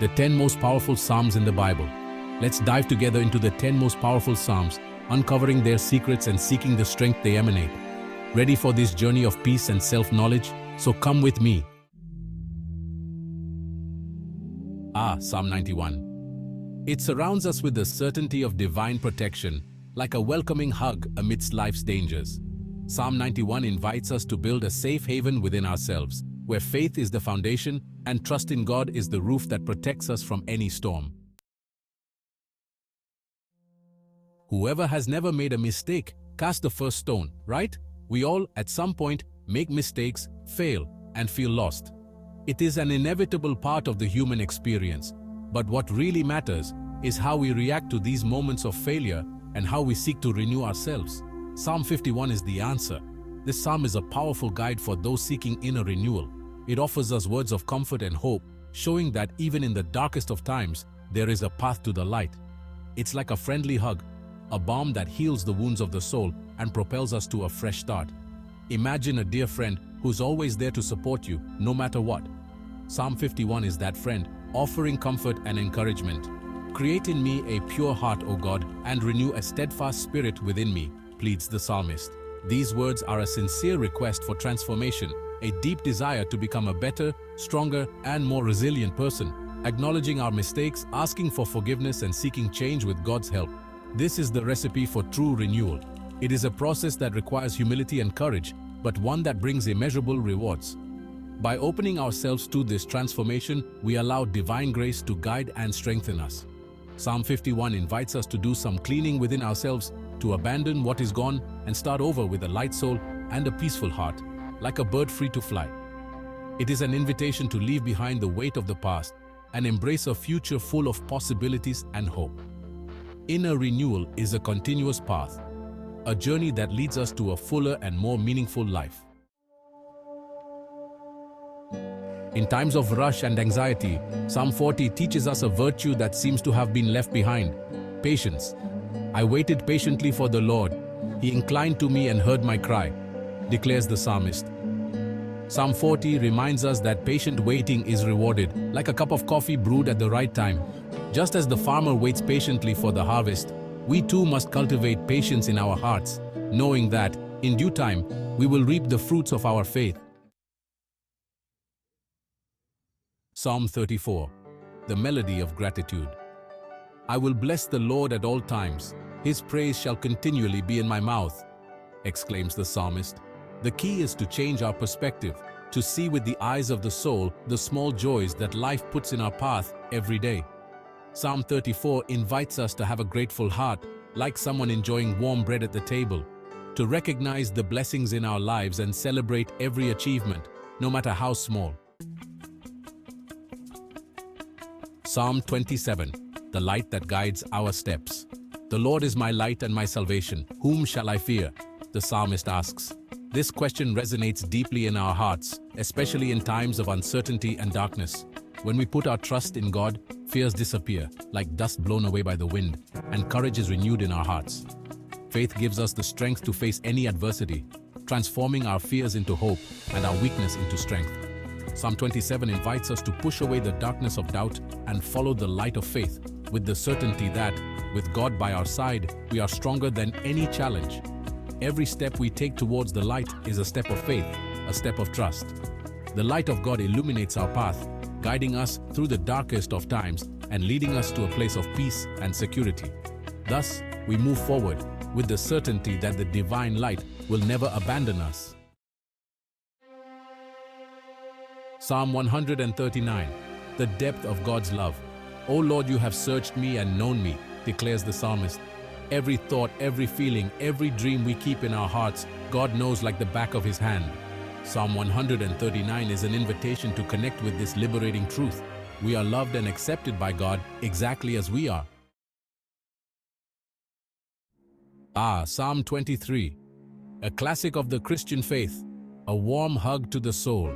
the 10 most powerful Psalms in the Bible. Let's dive together into the 10 most powerful Psalms, uncovering their secrets and seeking the strength they emanate. Ready for this journey of peace and self-knowledge? So come with me. Psalm 91. It surrounds us with the certainty of divine protection, like a welcoming hug amidst life's dangers. Psalm 91 invites us to build a safe haven within ourselves, where faith is the foundation and trust in God is the roof that protects us from any storm. Whoever has never made a mistake, cast the first stone, right? We all, at some point, make mistakes, fail, and feel lost. It is an inevitable part of the human experience, but what really matters is how we react to these moments of failure and how we seek to renew ourselves. Psalm 51 is the answer. This psalm is a powerful guide for those seeking inner renewal. It offers us words of comfort and hope, showing that even in the darkest of times, there is a path to the light. It's like a friendly hug, a balm that heals the wounds of the soul and propels us to a fresh start. Imagine a dear friend who's always there to support you, no matter what. Psalm 51 is that friend, offering comfort and encouragement. Create in me a pure heart, O God, and renew a steadfast spirit within me, pleads the psalmist. These words are a sincere request for transformation, a deep desire to become a better, stronger, and more resilient person, acknowledging our mistakes, asking for forgiveness, and seeking change with God's help. This is the recipe for true renewal. It is a process that requires humility and courage, but one that brings immeasurable rewards. By opening ourselves to this transformation, we allow divine grace to guide and strengthen us. Psalm 51 invites us to do some cleaning within ourselves, to abandon what is gone and start over with a light soul and a peaceful heart, like a bird free to fly. It is an invitation to leave behind the weight of the past and embrace a future full of possibilities and hope. Inner renewal is a continuous path, a journey that leads us to a fuller and more meaningful life. In times of rush and anxiety, Psalm 40 teaches us a virtue that seems to have been left behind: patience. I waited patiently for the Lord. He inclined to me and heard my cry, declares the psalmist. Psalm 40 reminds us that patient waiting is rewarded, like a cup of coffee brewed at the right time. Just as the farmer waits patiently for the harvest, we too must cultivate patience in our hearts, knowing that, in due time, we will reap the fruits of our faith. Psalm 34, the melody of gratitude. I will bless the Lord at all times. His praise shall continually be in my mouth, exclaims the psalmist. The key is to change our perspective, to see with the eyes of the soul the small joys that life puts in our path every day. Psalm 34 invites us to have a grateful heart, like someone enjoying warm bread at the table, to recognize the blessings in our lives and celebrate every achievement, no matter how small. Psalm 27, the light that guides our steps. The Lord is my light and my salvation. Whom shall I fear? The psalmist asks. This question resonates deeply in our hearts, especially in times of uncertainty and darkness. When we put our trust in God, fears disappear, like dust blown away by the wind, and courage is renewed in our hearts. Faith gives us the strength to face any adversity, transforming our fears into hope and our weakness into strength. Psalm 27 invites us to push away the darkness of doubt and follow the light of faith, with the certainty that, with God by our side, we are stronger than any challenge. Every step we take towards the light is a step of faith, a step of trust. The light of God illuminates our path, guiding us through the darkest of times and leading us to a place of peace and security. Thus, we move forward with the certainty that the divine light will never abandon us. Psalm 139, the depth of God's love. O Lord, you have searched me and known me, declares the psalmist. Every thought, every feeling, every dream we keep in our hearts, God knows like the back of his hand. Psalm 139 is an invitation to connect with this liberating truth. We are loved and accepted by God exactly as we are. Psalm 23, a classic of the Christian faith, a warm hug to the soul.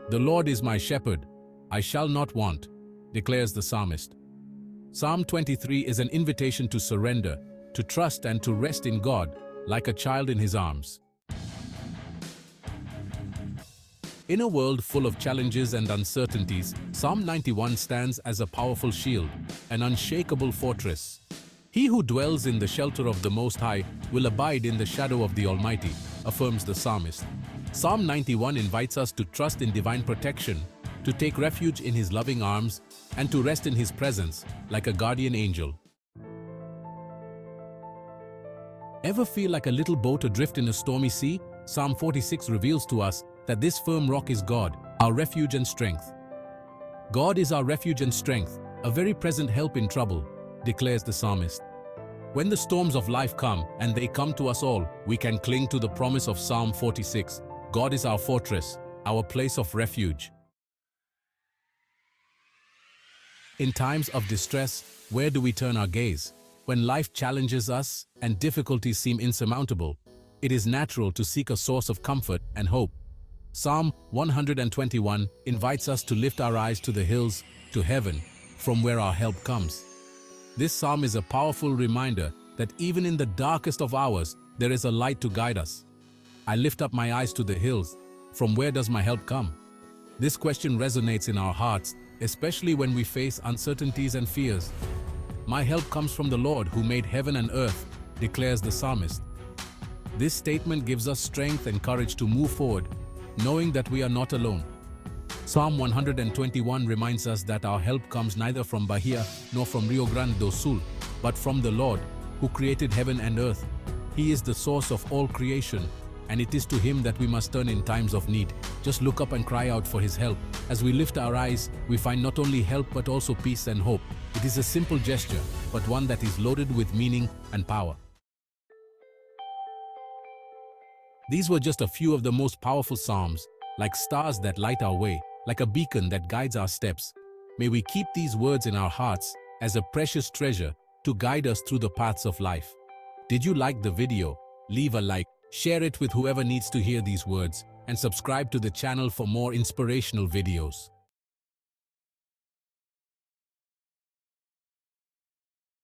The Lord is my shepherd, I shall not want, declares the psalmist. Psalm 23 is an invitation to surrender, to trust and to rest in God, like a child in his arms. In a world full of challenges and uncertainties, Psalm 91 stands as a powerful shield, an unshakable fortress. He who dwells in the shelter of the Most High will abide in the shadow of the Almighty, affirms the psalmist. Psalm 91 invites us to trust in divine protection, to take refuge in His loving arms, and to rest in His presence like a guardian angel. Ever feel like a little boat adrift in a stormy sea? Psalm 46 reveals to us that this firm rock is God, our refuge and strength. God is our refuge and strength, a very present help in trouble, declares the psalmist. When the storms of life come, and they come to us all, we can cling to the promise of Psalm 46. God is our fortress, our place of refuge. In times of distress, where do we turn our gaze? When life challenges us and difficulties seem insurmountable, it is natural to seek a source of comfort and hope. Psalm 121 invites us to lift our eyes to the hills, to heaven, from where our help comes. This psalm is a powerful reminder that even in the darkest of hours, there is a light to guide us. I lift up my eyes to the hills. From where does my help come? This question resonates in our hearts, especially when we face uncertainties and fears. My help comes from the Lord who made heaven and earth, declares the psalmist. This statement gives us strength and courage to move forward, knowing that we are not alone. Psalm 121 reminds us that our help comes neither from Bahia nor from Rio Grande do Sul, but from the Lord, who created heaven and earth. He is the source of all creation, and it is to Him that we must turn in times of need. Just look up and cry out for His help. As we lift our eyes, we find not only help but also peace and hope. It is a simple gesture, but one that is loaded with meaning and power. These were just a few of the most powerful psalms, like stars that light our way, like a beacon that guides our steps. May we keep these words in our hearts as a precious treasure to guide us through the paths of life. Did you like the video? Leave a like, share it with whoever needs to hear these words, and subscribe to the channel for more inspirational videos.